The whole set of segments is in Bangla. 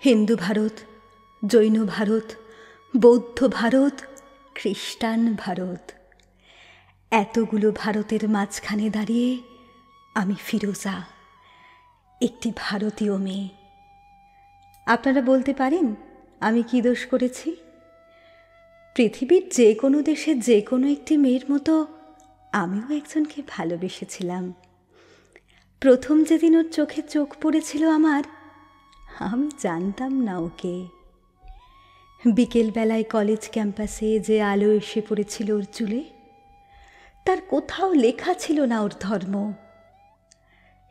হিন্দু ভারত, জৈন ভারত, বৌদ্ধ ভারত, খ্রিস্টান ভারত, এতগুলো ভারতের মাঝখানে দাঁড়িয়ে আমি ফিরোজা, একটি ভারতীয় মেয়ে। আপনারা বলতে পারেন আমি কী দোষ করেছি? পৃথিবীর যে কোনো দেশে যে কোনো একটি মেয়ের মতো আমিও একজনকে ভালোবেসেছিলাম। প্রথম যেদিন ওর চোখে চোখ পড়েছিল আমার, আমি জানতাম না ওকে। বিকেলবেলায় কলেজ ক্যাম্পাসে যে আলো এসে পড়েছিল ওর চুলে, তার কোথাও লেখা ছিল না ওর ধর্ম।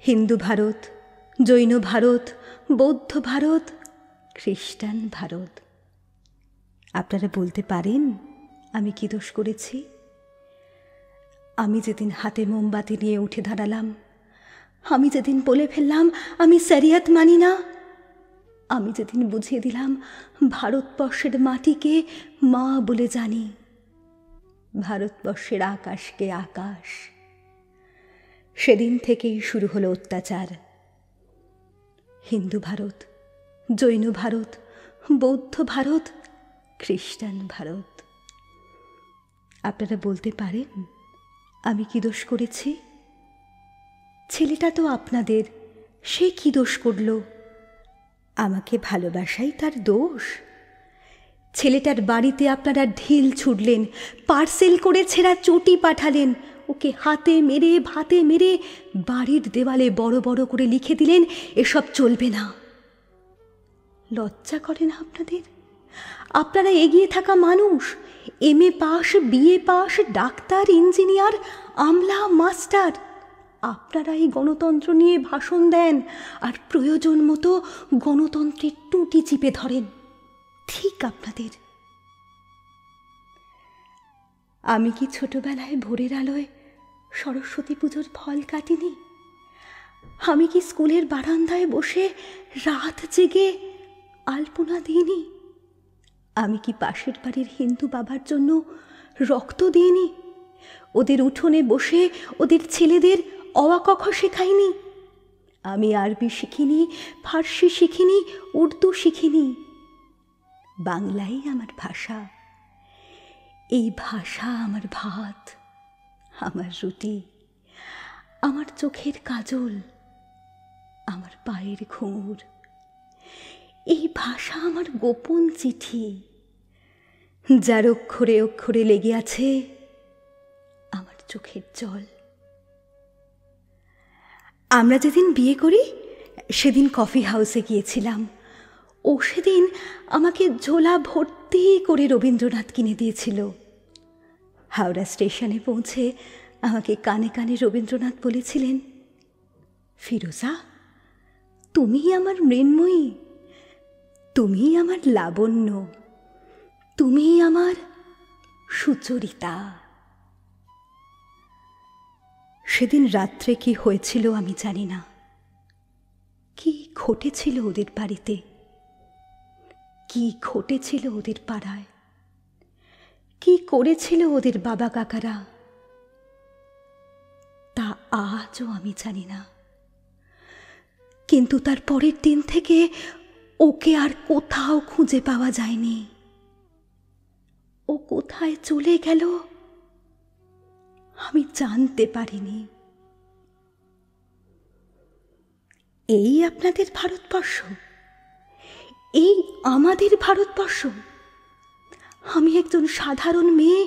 হিন্দু ভারত, জৈন ভারত, বৌদ্ধ ভারত, খ্রিস্টান ভারত। আপনারা বলতে পারেন আমি কী দোষ করেছি? আমি যেদিন হাতে মোমবাতি নিয়ে উঠে দাঁড়ালাম, আমি যেদিন বলে ফেললাম আমি শরিয়ত মানি না, আমি যেদিন বুঝিয়ে দিলাম ভারতবর্ষের মাটিকে মা বলে জানি, ভারতবর্ষের আকাশকে আকাশ, সেদিন থেকেই শুরু হলো অত্যাচার। হিন্দু ভারত, জৈন ভারত, বৌদ্ধ ভারত, খ্রিস্টান ভারত। আপনারা বলতে পারেন আমি কী দোষ করেছি? ছেলেটা তো আপনাদের, সে কী দোষ করল? আমাকে ভালোবাসাই তার দোষ? ছেলেটার বাড়িতে আপনারা ঢিল ছুড়লেন, পার্সেল করে ছেঁড়া চটি পাঠালেন, ওকে হাতে মেরে ভাতে মেরে বাড়ির দেওয়ালে বড় বড় করে লিখে দিলেন এসব চলবে না। লজ্জা করে না আপনাদের? আপনারা এগিয়ে থাকা মানুষ, MA pass, BA pass, doctor, engineer, আমলা, মাস্টার, আপনারা এই গণতন্ত্র নিয়ে ভাষণ দেন আর প্রয়োজন মতো গণতন্ত্রের টুটি চিপে ধরেন। ঠিক আপনাদের। আমি কি ছোটবেলায় ভোরের আলোয় সরস্বতী পুজোর ফল কাটিনি? আমি কি স্কুলের বারান্দায় বসে রাত জেগে আলপনা দিইনি? আমি কি পাশের বাড়ির হিন্দু বাবার জন্য রক্ত দিইনি? ওদের উঠোনে বসে ওদের ছেলেদের অ আ ক খ শেখাইনি? আমি আরবি শিখিনি, ফার্সি শিখিনি, উর্দু শিখিনি। বাংলাই আমার ভাষা। এই ভাষা আমার ভাত, আমার রুটি, আমার চোখের কাজল, আমার পায়ের ঘুঙুর। এই ভাষা আমার গোপন চিঠি, যার অক্ষরে অক্ষরে লেগে আছে আমার চোখের জল। আমরা যেদিন বিয়ে করি সেদিন কফি হাউসে গিয়েছিলাম। ও সেদিন আমাকে ঝোলা ভর্তি করে রবীন্দ্রনাথ কিনে দিয়েছিল। হাওড়া স্টেশনে পৌঁছে আমাকে কানে কানে রবীন্দ্রনাথ বলেছিলেন, ফিরোজা, তুমিই আমার মৃন্ময়ী, তুমিই আমার লাবণ্য, তুমিই আমার সুচরিতা। সেদিন রাত্রে কি হয়েছিল আমি জানি না। কি ঘটেছিল ওদের বাড়িতে, কি ঘটেছিল ওদের পাড়ায়, কি করেছিল ওদের বাবা কাকারা, তা আজও আমি জানি না। কিন্তু তার পরের দিন থেকে ওকে আর কোথাও খুঁজে পাওয়া যায়নি। ও কোথায় চলে গেল আমি জানতে পারিনি। এই আপনাদের ভারতবর্ষ, এই আমাদের ভারতবর্ষ। আমি একজন সাধারণ মেয়ে,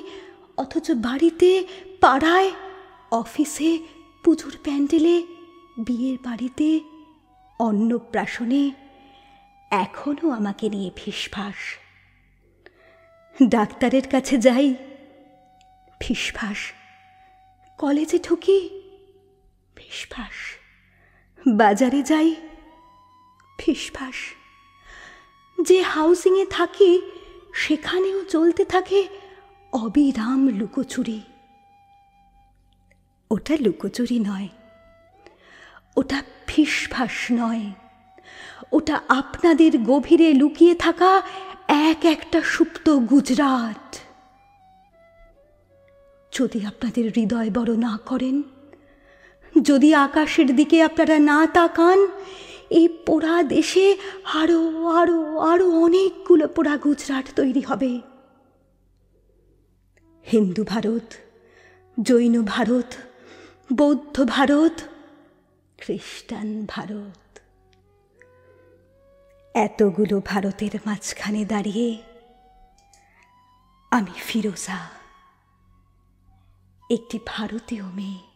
অথচ বাড়িতে, পাড়ায়, অফিসে, পুজোর প্যান্ডেলে, বিয়ের বাড়িতে, অন্নপ্রাশনে এখনো আমাকে নিয়ে ফিসফাস। ডাক্তারের কাছে যাই, ফিসফাস। কলেজে ঢুকি, ফিসফাস। বাজারে যাই, ফিসফাস। যে হাউসিংয়ে থাকি সেখানেও চলতে থাকে অবিরাম লুকোচুরি। ওটা লুকোচুরি নয়, ওটা ফিসফাস নয়, ওটা আপনাদের গভীরে লুকিয়ে থাকা এক একটা সুপ্ত গুজরাট। যদি আপনাদের হৃদয় বড় না করেন, যদি আকাশের দিকে আপনারা না তাকান, এই পোড়া দেশে আরো আরো আরো অনেকগুলো পোড়া গুজরাট তৈরি হবে। হিন্দু ভারত, জৈন ভারত, বৌদ্ধ ভারত, খ্রিস্টান ভারত, এতগুলো ভারতের মাঝখানে দাঁড়িয়ে আমি ফিরোজা, একটি ভারতীয় মেয়ে।